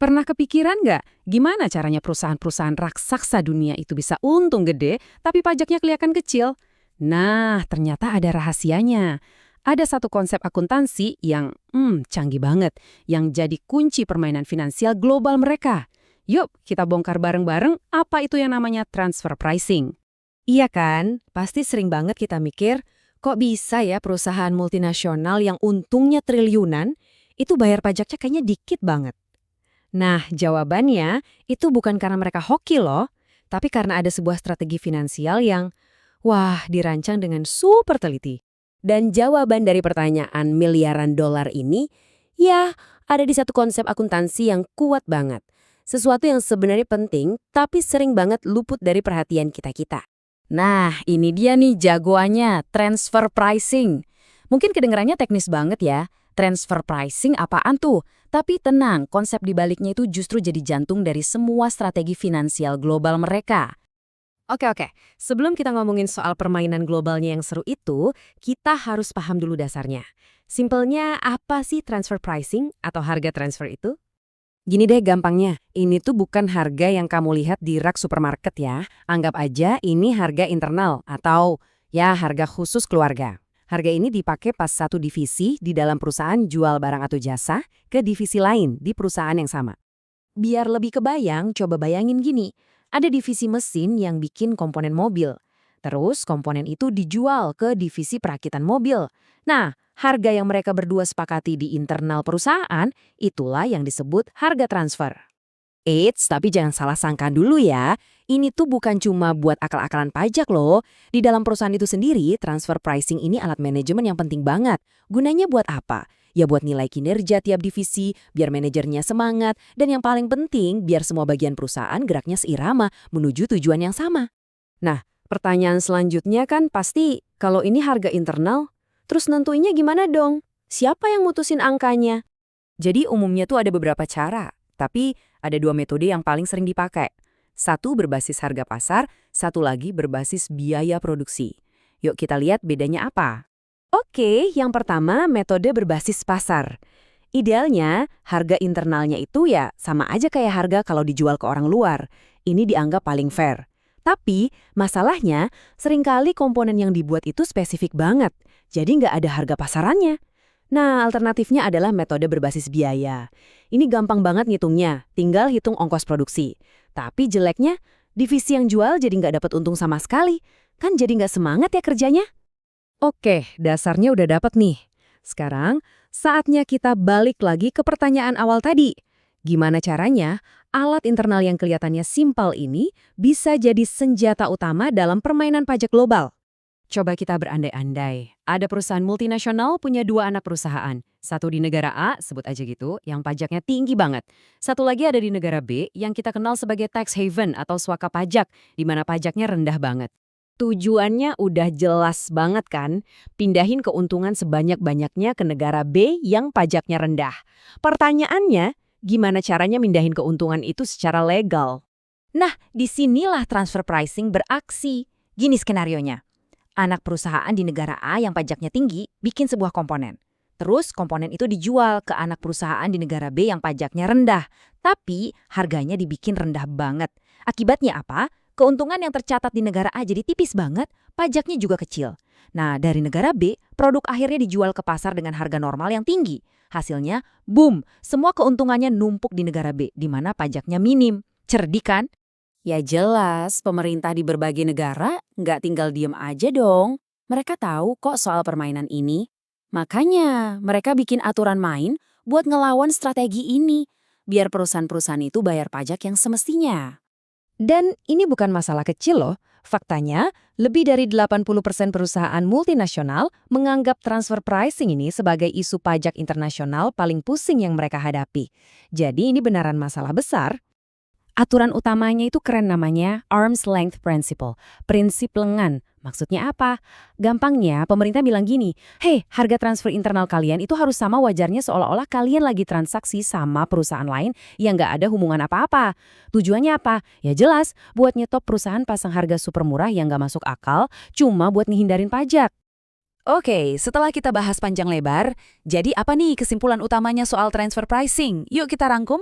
Pernah kepikiran nggak gimana caranya perusahaan-perusahaan raksasa dunia itu bisa untung gede, tapi pajaknya kelihatan kecil? Nah, ternyata ada rahasianya. Ada satu konsep akuntansi yang canggih banget, yang jadi kunci permainan finansial global mereka. Yuk, kita bongkar bareng-bareng apa itu yang namanya transfer pricing. Iya kan? Pasti sering banget kita mikir, kok bisa ya perusahaan multinasional yang untungnya triliunan, itu bayar pajaknya kayaknya dikit banget. Nah, jawabannya itu bukan karena mereka hoki loh, tapi karena ada sebuah strategi finansial yang, wah, dirancang dengan super teliti. Dan jawaban dari pertanyaan miliaran dolar ini, ya, ada di satu konsep akuntansi yang kuat banget. Sesuatu yang sebenarnya penting, tapi sering banget luput dari perhatian kita-kita. Nah, ini dia nih jagoannya, transfer pricing. Mungkin kedengarannya teknis banget ya. Transfer pricing apaan tuh? Tapi tenang, konsep di baliknya itu justru jadi jantung dari semua strategi finansial global mereka. Oke. Sebelum kita ngomongin soal permainan globalnya yang seru itu, kita harus paham dulu dasarnya. Simpelnya, apa sih transfer pricing atau harga transfer itu? Gini deh gampangnya, ini tuh bukan harga yang kamu lihat di rak supermarket ya. Anggap aja ini harga internal atau ya harga khusus keluarga. Harga ini dipakai pas satu divisi di dalam perusahaan jual barang atau jasa ke divisi lain di perusahaan yang sama. Biar lebih kebayang, coba bayangin gini. Ada divisi mesin yang bikin komponen mobil. Terus komponen itu dijual ke divisi perakitan mobil. Nah, harga yang mereka berdua sepakati di internal perusahaan, itulah yang disebut harga transfer. Eits, tapi jangan salah sangka dulu ya. Ini tuh bukan cuma buat akal-akalan pajak loh. Di dalam perusahaan itu sendiri, transfer pricing ini alat manajemen yang penting banget. Gunanya buat apa? Ya buat nilai kinerja tiap divisi, biar manajernya semangat, dan yang paling penting, biar semua bagian perusahaan geraknya seirama menuju tujuan yang sama. Nah, pertanyaan selanjutnya kan pasti, kalau ini harga internal, terus nentuinnya gimana dong? Siapa yang mutusin angkanya? Jadi umumnya tuh ada beberapa cara, tapi ada dua metode yang paling sering dipakai. Satu berbasis harga pasar, satu lagi berbasis biaya produksi. Yuk kita lihat bedanya apa. Oke, yang pertama metode berbasis pasar. Idealnya, harga internalnya itu ya sama aja kayak harga kalau dijual ke orang luar. Ini dianggap paling fair. Tapi, masalahnya, seringkali komponen yang dibuat itu spesifik banget. Jadi nggak ada harga pasarannya. Nah, alternatifnya adalah metode berbasis biaya. Ini gampang banget ngitungnya, tinggal hitung ongkos produksi. Tapi jeleknya, divisi yang jual jadi nggak dapat untung sama sekali. Kan jadi nggak semangat ya kerjanya? Oke, dasarnya udah dapat nih. Sekarang, saatnya kita balik lagi ke pertanyaan awal tadi. Gimana caranya alat internal yang kelihatannya simpel ini bisa jadi senjata utama dalam permainan pajak global? Coba kita berandai-andai. Ada perusahaan multinasional punya dua anak perusahaan. Satu di negara A, sebut aja gitu, yang pajaknya tinggi banget. Satu lagi ada di negara B, yang kita kenal sebagai tax haven atau suaka pajak, di mana pajaknya rendah banget. Tujuannya udah jelas banget kan, pindahin keuntungan sebanyak-banyaknya ke negara B yang pajaknya rendah. Pertanyaannya, gimana caranya mindahin keuntungan itu secara legal? Nah, disinilah transfer pricing beraksi. Gini skenarionya. Anak perusahaan di negara A yang pajaknya tinggi bikin sebuah komponen. Terus komponen itu dijual ke anak perusahaan di negara B yang pajaknya rendah. Tapi harganya dibikin rendah banget. Akibatnya apa? Keuntungan yang tercatat di negara A jadi tipis banget, pajaknya juga kecil. Nah, dari negara B, produk akhirnya dijual ke pasar dengan harga normal yang tinggi. Hasilnya, boom, semua keuntungannya numpuk di negara B, di mana pajaknya minim. Cerdik kan? Ya jelas, pemerintah di berbagai negara nggak tinggal diem aja dong. Mereka tahu kok soal permainan ini. Makanya, mereka bikin aturan main buat ngelawan strategi ini, biar perusahaan-perusahaan itu bayar pajak yang semestinya. Dan ini bukan masalah kecil loh. Faktanya, lebih dari 80% perusahaan multinasional menganggap transfer pricing ini sebagai isu pajak internasional paling pusing yang mereka hadapi. Jadi ini beneran masalah besar. Aturan utamanya itu keren namanya Arm's Length Principle, prinsip lengan. Maksudnya apa? Gampangnya, pemerintah bilang gini, "Hei, harga transfer internal kalian itu harus sama wajarnya seolah-olah kalian lagi transaksi sama perusahaan lain yang nggak ada hubungan apa-apa." Tujuannya apa? Ya jelas, buat nyetop perusahaan pasang harga super murah yang nggak masuk akal, cuma buat ngehindarin pajak. Oke, setelah kita bahas panjang lebar, jadi apa nih kesimpulan utamanya soal transfer pricing? Yuk kita rangkum.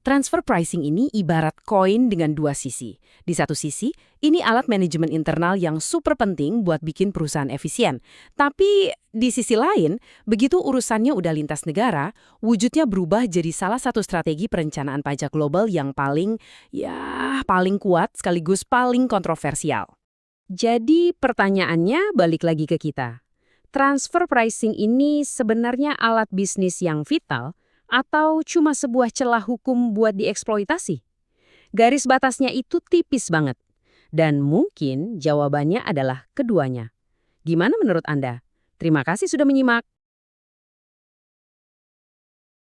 Transfer pricing ini ibarat koin dengan dua sisi. Di satu sisi, ini alat manajemen internal yang super penting buat bikin perusahaan efisien. Tapi di sisi lain, begitu urusannya udah lintas negara, wujudnya berubah jadi salah satu strategi perencanaan pajak global yang paling kuat sekaligus paling kontroversial. Jadi pertanyaannya balik lagi ke kita. Transfer pricing ini sebenarnya alat bisnis yang vital atau cuma sebuah celah hukum buat dieksploitasi? Garis batasnya itu tipis banget. Dan mungkin jawabannya adalah keduanya. Gimana menurut Anda? Terima kasih sudah menyimak.